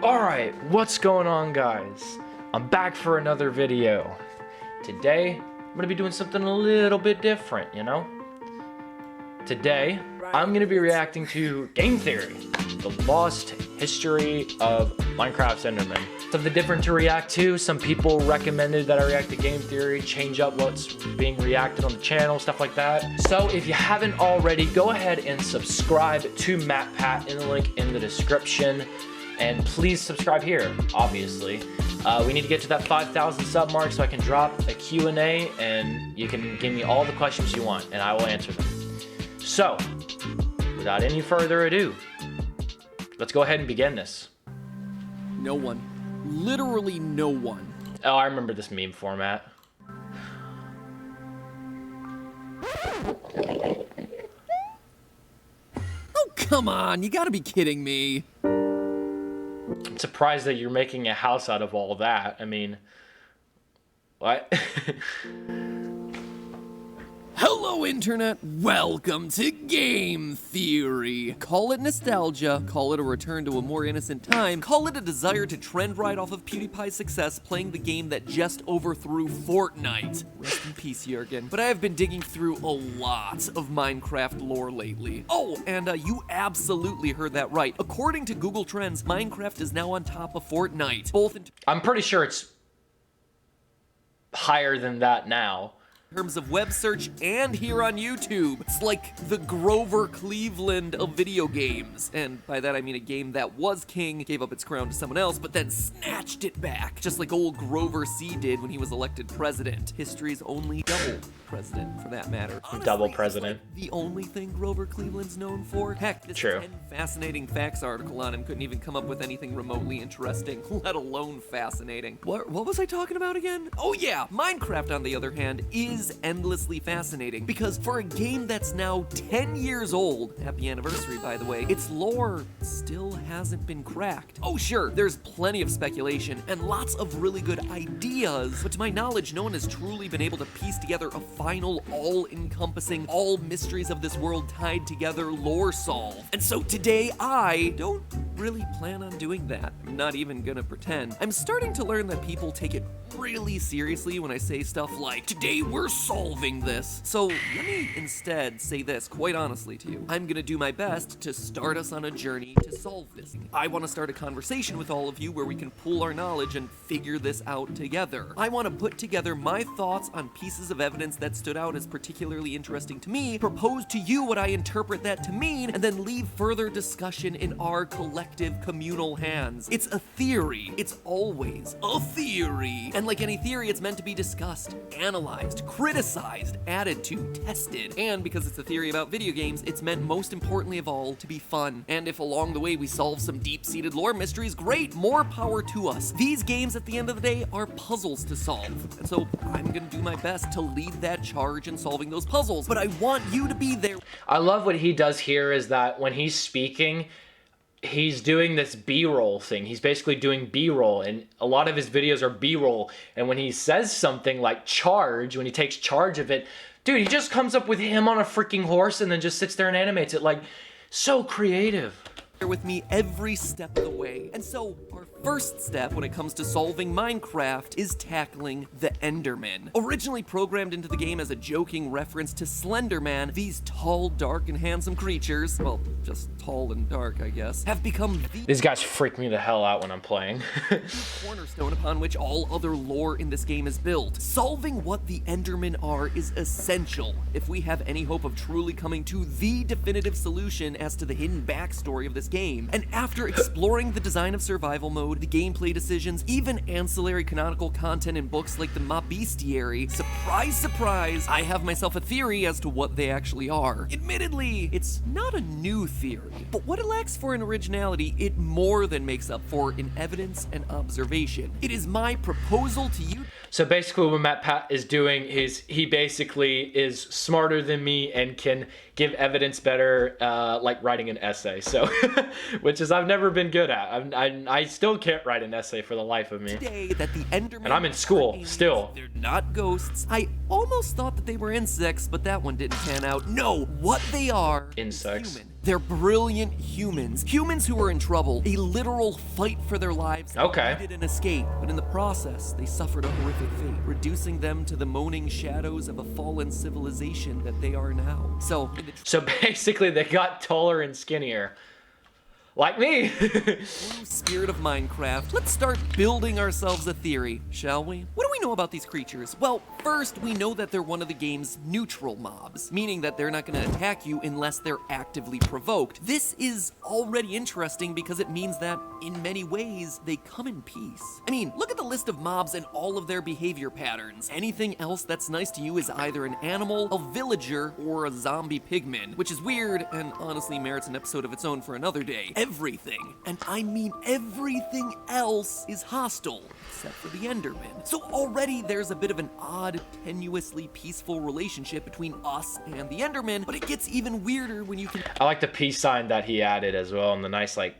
Alright, what's going on, guys? I'm back for another video. Today, I'm gonna be doing something a little bit different, you know? Today, I'm gonna be reacting to Game Theory, the lost history of Minecraft's Enderman. Something different to react to. Some people recommended that I react to Game Theory, change up what's being reacted on the channel, stuff like that. So if you haven't already, go ahead and subscribe to MatPat in the link in the description. And please subscribe here, obviously. We need to get to that 5,000 sub mark so I can drop a Q&A and you can give me all the questions you want and I will answer them. So, without any further ado, let's go ahead and begin this. No one. Literally no one. Oh, I remember this meme format. Oh, come on. You gotta be kidding me. I'm surprised that you're making a house out of all that. I mean, what? Hello, Internet. Welcome to Game Theory. Call it nostalgia, call it a return to a more innocent time, call it a desire to trend right off of PewDiePie's success playing the game that just overthrew Fortnite. Rest in peace, Jurgen. But I have been digging through a lot of Minecraft lore lately. Oh, and you absolutely heard that right. According to Google Trends, Minecraft is now on top of Fortnite. I'm pretty sure it's higher than that now. In terms of web search and here on YouTube. It's like the Grover Cleveland of video games. And by that I mean a game that was king, gave up its crown to someone else, but then snatched it back. Just like old Grover C. did when he was elected president. History's only double president, for that matter. Honestly, double president. Like the only thing Grover Cleveland's known for? Heck, this True. 10 fascinating facts article on him couldn't even come up with anything remotely interesting, let alone fascinating. What was I talking about again? Oh yeah, Minecraft on the other hand is endlessly fascinating because for a game that's now 10 years old, happy anniversary by the way, its lore still hasn't been cracked. Oh sure, there's plenty of speculation and lots of really good ideas, but to my knowledge, no one has truly been able to piece together a final, all-encompassing, all mysteries of this world tied together lore solve. And so today I don't really plan on doing that. I'm not even gonna pretend. I'm starting to learn that people take it really seriously when I say stuff like, today we're solving this. So let me instead say this quite honestly to you. I'm gonna do my best to start us on a journey to solve this. I wanna start a conversation with all of you where we can pool our knowledge and figure this out together. I wanna put together my thoughts on pieces of evidence that stood out as particularly interesting to me, propose to you what I interpret that to mean, and then leave further discussion in our collective communal hands. It's a theory. It's always a theory. And like any theory, it's meant to be discussed, analyzed, criticized, added to, tested. And because it's a theory about video games, it's meant most importantly of all to be fun. And if along the way we solve some deep-seated lore mysteries, great, more power to us. These games at the end of the day are puzzles to solve. And so I'm gonna do my best to lead that charge in solving those puzzles, but I want you to be there. I love what he does here is that when he's speaking, he's doing this B-roll thing. He's basically doing B-roll, and a lot of his videos are B-roll. And when he says something like charge, when he takes charge of it, dude, he just comes up with him on a freaking horse and then just sits there and animates it. Like, so creative. With me every step of the way. And so our first step when it comes to solving Minecraft is tackling the Enderman. Originally programmed into the game as a joking reference to Slenderman, these tall, dark, and handsome creatures, well, just tall and dark, I guess, have become These guys freak me the hell out when I'm playing. the cornerstone upon which all other lore in this game is built. Solving what the Endermen are is essential if we have any hope of truly coming to the definitive solution as to the hidden backstory of this game. And after exploring the design of survival mode, the gameplay decisions, even ancillary canonical content in books like the Ma Bestiary, surprise, surprise, I have myself a theory as to what they actually are. Admittedly, it's not a new theory, but what it lacks for in originality, it more than makes up for in evidence and observation. It is my proposal to you. So basically what MatPat is doing is he basically is smarter than me and can give evidence better, like writing an essay. So, which is I've never been good at. I still can't write an essay for the life of me. Today that the Endermen and I'm in school still. They're not ghosts. I almost thought that they were insects, but that one didn't pan out. No, what they are is Insects. human. They're brilliant humans. Humans who are in trouble. A literal fight for their lives. Okay. Needed an escape, but in the process, they suffered a horrific fate, reducing them to the moaning shadows of a fallen civilization that they are now. So Basically, they got taller and skinnier. Like me. spirit of Minecraft, let's start building ourselves a theory, shall we? What do we know about these creatures? Well, first, we know that they're one of the game's neutral mobs, meaning that they're not going to attack you unless they're actively provoked. This is already interesting because it means that, in many ways, they come in peace. I mean, look at the list of mobs and all of their behavior patterns. Anything else that's nice to you is either an animal, a villager, or a zombie pigman, which is weird and honestly merits an episode of its own for another day. Everything, and I mean everything else, is hostile, except for the Enderman. So already there's a bit of an odd, tenuously peaceful relationship between us and the Enderman, but it gets even weirder when you can I like the peace sign that he added as well, and the nice, like,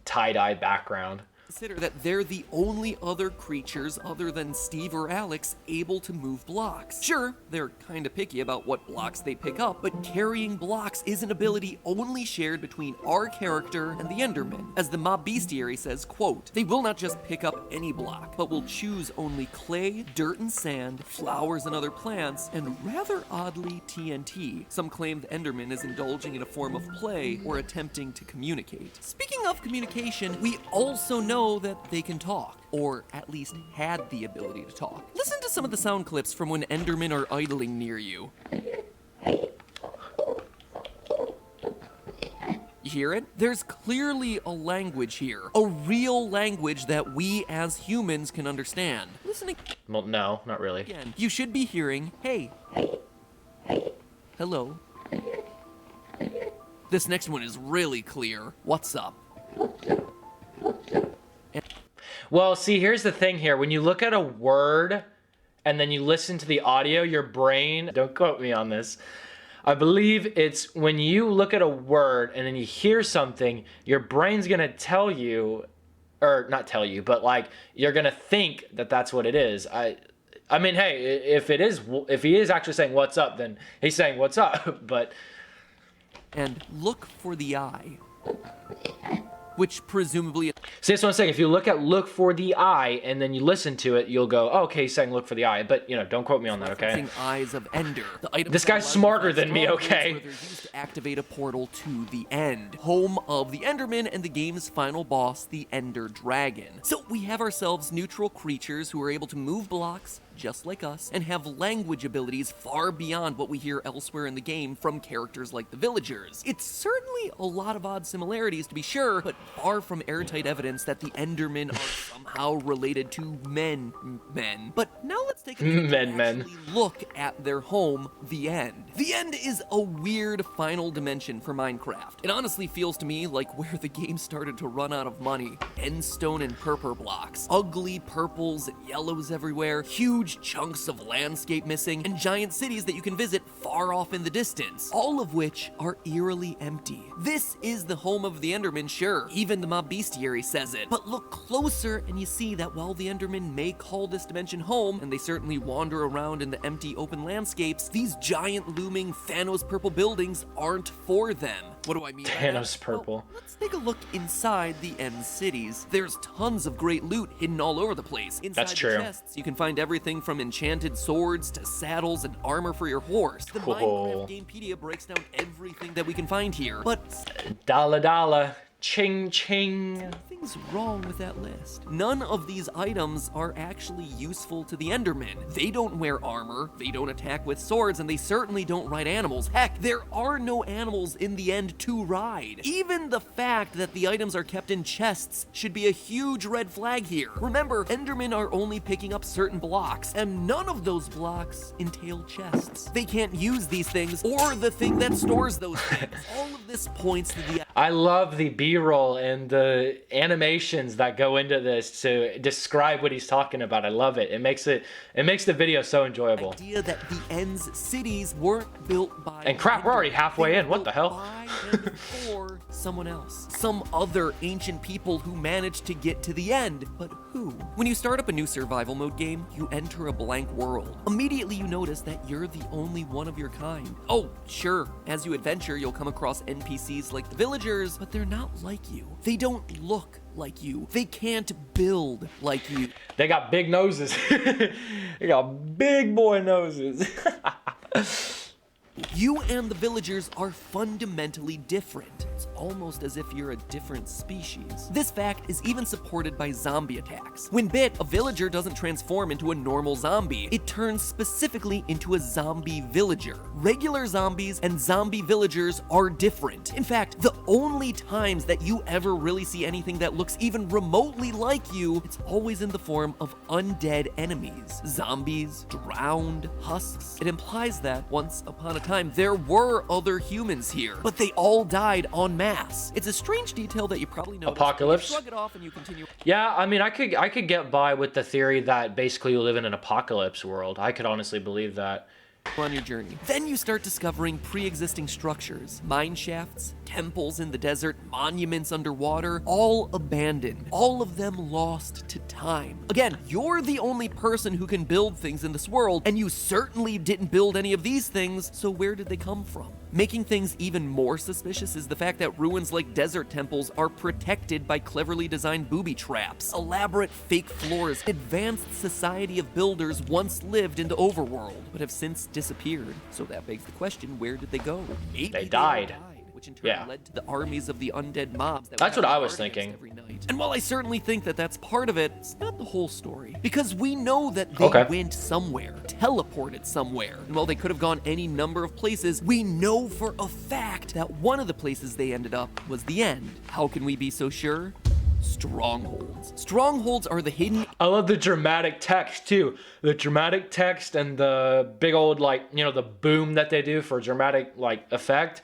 tie-dye background. consider that they're the only other creatures other than Steve or Alex able to move blocks. Sure, they're kinda picky about what blocks they pick up, but carrying blocks is an ability only shared between our character and the Enderman. As the mob bestiary says, quote, "They will not just pick up any block, but will choose only clay, dirt and sand, flowers and other plants, and rather oddly, TNT. Some claim the Enderman is indulging in a form of play or attempting to communicate." Speaking of communication, we also know that they can talk, or at least had the ability to talk. Listen to some of the sound clips from when Endermen are idling near you. You hear it? There's clearly a language here, a real language that we as humans can understand. Listening Well, no, not really. again, you should be hearing, hey, hello. This next one is really clear. What's up? Well, see, here's the thing here. When you look at a word and then you listen to the audio, your brain, don't quote me on this, I believe it's when you look at a word and then you hear something, your brain's going to tell you, or not tell you, but like you're going to think that that's what it is. I mean, hey, if he is actually saying what's up, then he's saying what's up, but... And look for the eye, which presumably... See, that's what I'm saying. If you look for the eye, and then you listen to it, you'll go, oh, okay, he's saying look for the eye. But, you know, don't quote me on that, okay? Eyes of Ender. The items This guy's smarter than me, okay? where they're used to activate a portal to the end, home of the Enderman and the game's final boss, the Ender Dragon. So we have ourselves neutral creatures who are able to move blocks, just like us, and have language abilities far beyond what we hear elsewhere in the game from characters like the villagers. It's certainly a lot of odd similarities, to be sure, but far from airtight evidence that the Endermen are somehow related to men. But now let's take a minute to actually look at their home, the End. The End is a weird final dimension for Minecraft. It honestly feels to me like where the game started to run out of money. Endstone and purple blocks, ugly purples and yellows everywhere, huge chunks of landscape missing, and giant cities that you can visit far off in the distance, all of which are eerily empty. This is the home of the Enderman, sure. Even the mob bestiary says it. But look closer and you see that while the Endermen may call this dimension home, and they certainly wander around in the empty open landscapes, these giant looming Thanos purple buildings aren't for them. What do I mean by that? Thanos purple. Well, let's take a look inside the End cities. There's tons of great loot hidden all over the place. Inside That's true. the chests, you can find everything from enchanted swords to saddles and armor for your horse. The Minecraft Gamepedia breaks down everything that we can find here, but Dalla, ching ching. something's wrong with that list. None of these items are actually useful to the Endermen. They don't wear armor, they don't attack with swords, and they certainly don't ride animals. Heck, there are no animals in the End to ride. Even the fact that the items are kept in chests should be a huge red flag here. Remember, Endermen are only picking up certain blocks, and none of those blocks entail chests. They can't use these things or the thing that stores those things. All of this points to the... I love the B-roll and the animations that go into this to describe what he's talking about. I love it. It makes the video so enjoyable. Idea that the End's cities weren't built by... And crap, we're already halfway in. What the hell? By and for someone else. Some other ancient people who managed to get to the end. But who? When you start up a new survival mode game, you enter a blank world. Immediately you notice that you're the only one of your kind. Oh, sure, as you adventure, you'll come across NPCs like the villagers, but they're not like you. They don't look like you. They can't build like you. They got big noses. They got big boy noses. You and the villagers are fundamentally different. It's almost as if you're a different species. This fact is even supported by zombie attacks. When bit, a villager doesn't transform into a normal zombie. It turns specifically into a zombie villager. Regular zombies and zombie villagers are different. In fact, the only times that you ever really see anything that looks even remotely like you, it's always in the form of undead enemies. Zombies, drowned, husks. It implies that once upon a time, there were other humans here, but they all died en masse. It's a strange detail that you probably know. Apocalypse. Shrug it off and you continue. Yeah, I mean, I could get by with the theory that basically you live in an apocalypse world. I could honestly believe that. On your journey. Then you start discovering pre-existing structures, mine shafts, temples in the desert, monuments underwater, all abandoned, all of them lost to time. Again, you're the only person who can build things in this world, and you certainly didn't build any of these things, so where did they come from? Making things even more suspicious is the fact that ruins like desert temples are protected by cleverly designed booby traps, elaborate fake floors. Advanced society of builders once lived in the overworld, but have since disappeared. So that begs the question, where did they go? Maybe They died. Which in turn led to the armies of the undead mobs. That's what I was thinking. Every night. And while I certainly think that that's part of it, it's not the whole story. Because we know that they went somewhere, teleported somewhere. And while they could have gone any number of places, we know for a fact that one of the places they ended up was the end. How can we be so sure? Strongholds. Strongholds are the hidden... I love the dramatic text too. The dramatic text and the big old, like, you know, the boom that they do for dramatic, like, effect.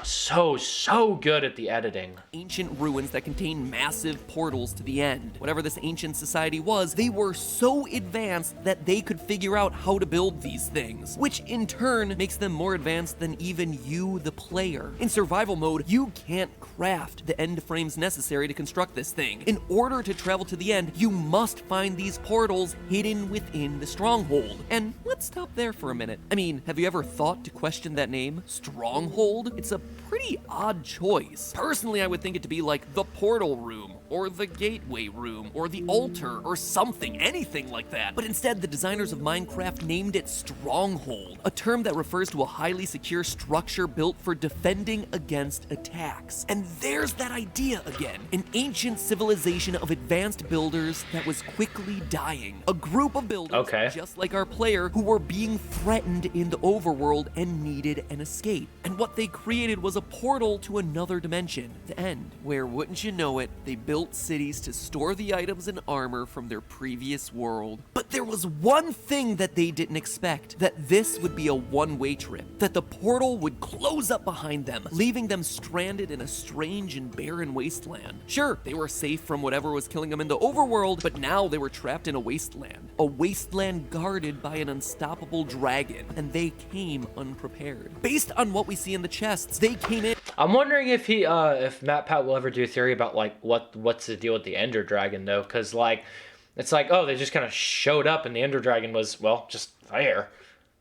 So good at the editing. Ancient ruins that contain massive portals to the end. Whatever this ancient society was, they were so advanced that they could figure out how to build these things, which in turn makes them more advanced than even you, the player. In survival mode, you can't craft the end frames necessary to construct this thing. In order to travel to the end, you must find these portals hidden within the stronghold. And let's stop there for a minute. I mean, have you ever thought to question that name? Stronghold? It's a pretty odd choice. Personally, I would think it to be like the portal room, or the gateway room, or the altar, or something, anything like that. But instead, the designers of Minecraft named it Stronghold, a term that refers to a highly secure structure built for defending against attacks. And there's that idea again, an ancient civilization of advanced builders that was quickly dying. A group of builders, just like our player, who were being threatened in the overworld and needed an escape. And what they created was a portal to another dimension, the end, where, wouldn't you know it, they built cities to store the items and armor from their previous world. But there was one thing that they didn't expect, that this would be a one-way trip, that the portal would close up behind them, leaving them stranded in a strange and barren wasteland. Sure, they were safe from whatever was killing them in the overworld, but now they were trapped in a wasteland guarded by an unstoppable dragon, and they came unprepared. Based on what we see in the chests, they came in. I'm wondering if if MatPat will ever do a theory about like what's the deal with the Ender Dragon though, because like it's like, oh, they just kind of showed up and the Ender Dragon was, well, just there,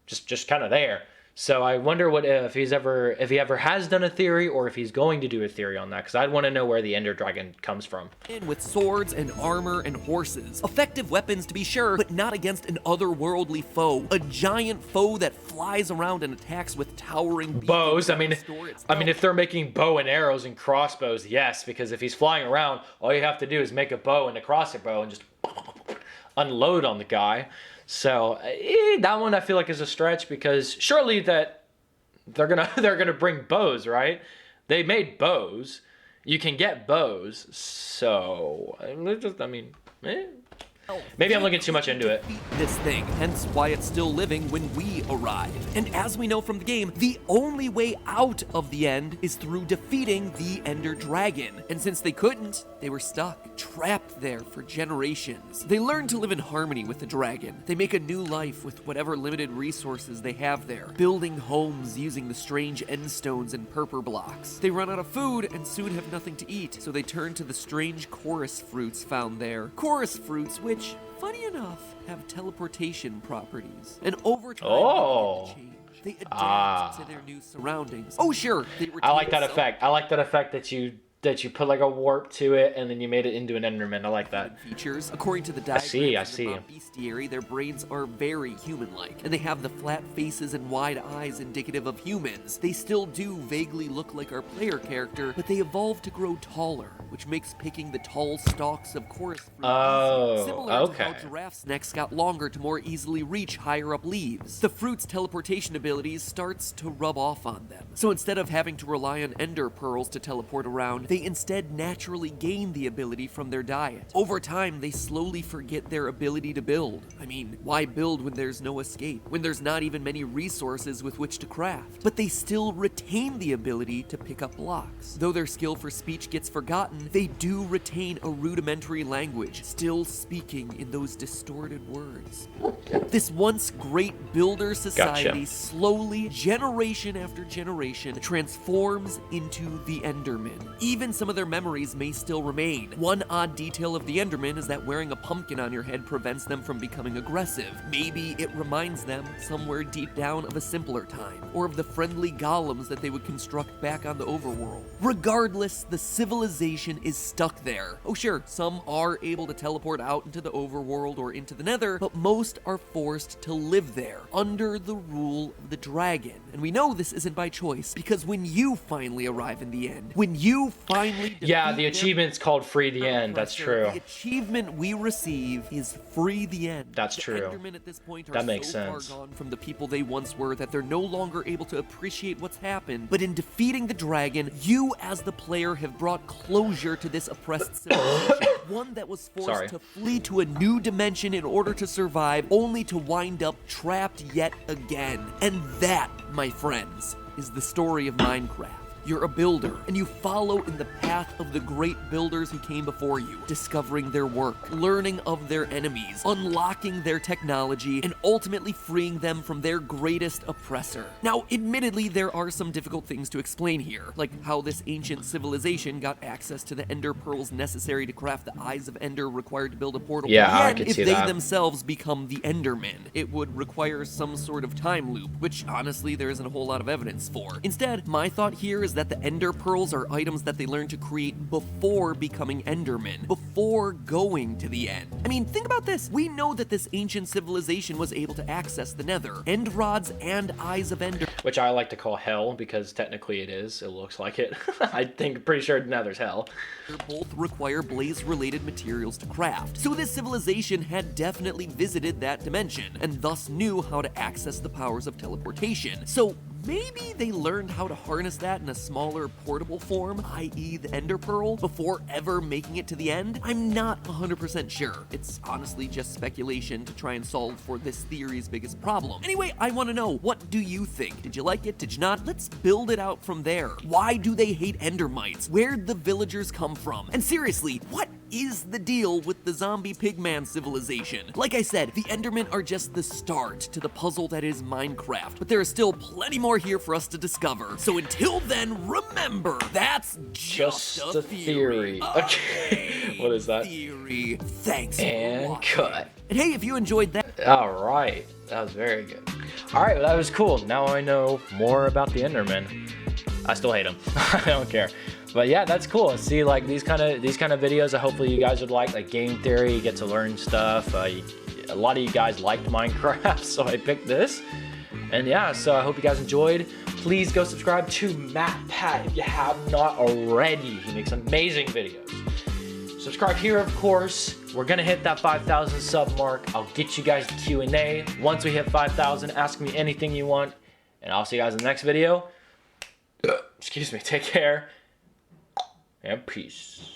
just kind of there. So I wonder what if he ever has done a theory, or if he's going to do a theory on that, because I'd want to know where the Ender Dragon comes from. With swords and armor and horses. Effective weapons to be sure, but not against an otherworldly foe. A giant foe that flies around and attacks with towering bows. I mean, if they're making bow and arrows and crossbows, yes, because if he's flying around, all you have to do is make a bow and a crossbow and just unload on the guy. So that one I feel like is a stretch, because surely that they're gonna bring bows, right? They made bows. You can get bows. So Maybe I'm looking too much into it. This thing, hence why it's still living when we arrive. And as we know from the game, the only way out of the end is through defeating the Ender Dragon. And since they couldn't, they were stuck, trapped there for generations. They learn to live in harmony with the dragon. They make a new life with whatever limited resources they have there, building homes using the strange end stones and purple blocks. They run out of food and soon have nothing to eat, so they turn to the strange chorus fruits found there. Chorus fruits, which, funny enough, have teleportation properties. And over time, they change. They adapt to their new surroundings. Oh, sure. I like that effect. I like that effect that you put like a warp to it and then you made it into an Enderman. I like that. Features, according to the diagram of the bestiary, their brains are very human-like, and they have the flat faces and wide eyes indicative of humans. They still do vaguely look like our player character, but they evolve to grow taller, which makes picking the tall stalks of chorus fruit similar to how giraffes' necks got longer to more easily reach higher up leaves. The fruit's teleportation abilities starts to rub off on them. So instead of having to rely on ender pearls to teleport around, they instead naturally gain the ability from their diet. Over time, they slowly forget their ability to build. I mean, why build when there's no escape? When there's not even many resources with which to craft? But they still retain the ability to pick up blocks. Though their skill for speech gets forgotten, they do retain a rudimentary language, still speaking in those distorted words. This once great builder society slowly, generation after generation, transforms into the Enderman. Even some of their memories may still remain. One odd detail of the Enderman is that wearing a pumpkin on your head prevents them from becoming aggressive. Maybe it reminds them, somewhere deep down, of a simpler time, or of the friendly golems that they would construct back on the overworld. Regardless, the civilization is stuck there. Oh sure, some are able to teleport out into the overworld or into the nether, but most are forced to live there, under the rule of the dragon. And we know this isn't by choice, because when you finally arrive in the end, when you finally the achievement's called Free the End. That's true. The achievement we receive is Free the End. That's true. Endermen at this point are that makes so sense. far gone from the people they once were that they're no longer able to appreciate what's happened. But in defeating the dragon, you as the player have brought closure to this oppressed civilization. One that was forced to flee to a new dimension in order to survive, only to wind up trapped yet again. And that, my friends, is the story of Minecraft. You're a builder, and you follow in the path of the great builders who came before you, discovering their work, learning of their enemies, unlocking their technology, and ultimately freeing them from their greatest oppressor. Now, admittedly, there are some difficult things to explain here, like how this ancient civilization got access to the ender pearls necessary to craft the Eyes of Ender required to build a portal. I can if see they that. themselves become the Endermen, it would require some sort of time loop, which honestly there isn't a whole lot of evidence for. Instead, my thought here is that the Ender Pearls are items that they learn to create before becoming Endermen, before going to the end. I mean, think about this. We know that this ancient civilization was able to access the Nether, End Rods and Eyes of Ender. Which I like to call hell, because technically it is. It looks like it. I think, pretty sure Nether's hell. They both require blaze-related materials to craft. So this civilization had definitely visited that dimension, and thus knew how to access the powers of teleportation. So maybe they learned how to harness that in a smaller portable form, i.e. the Ender Pearl, before ever making it to the end? I'm not 100% sure. It's honestly just speculation to try and solve for this theory's biggest problem. Anyway, I want to know, what do you think? Did you like it? Did you not? Let's build it out from there. Why do they hate Endermites? Where'd the villagers come from? And seriously, what is the deal with the zombie pigman civilization? Like I said, the Endermen are just the start to the puzzle that is Minecraft, but there is still plenty more here for us to discover. So until then, remember, that's just a theory. Okay. What is that? Theory. Thanks and for watching. Cut. And hey, if you enjoyed that, all right, that was very good. All right, well, that was cool. Now I know more about the Enderman. I still hate them. I don't care. But yeah, that's cool. See, like these kind of videos, hopefully you guys would like game theory. You get to learn stuff. A lot of you guys liked Minecraft, so I picked this. And yeah, so I hope you guys enjoyed. Please go subscribe to MatPat if you have not already. He makes amazing videos. Subscribe here, of course. We're gonna hit that 5,000 sub mark. I'll get you guys the Q&A. Once we hit 5,000, ask me anything you want. And I'll see you guys in the next video. Excuse me, take care. And peace.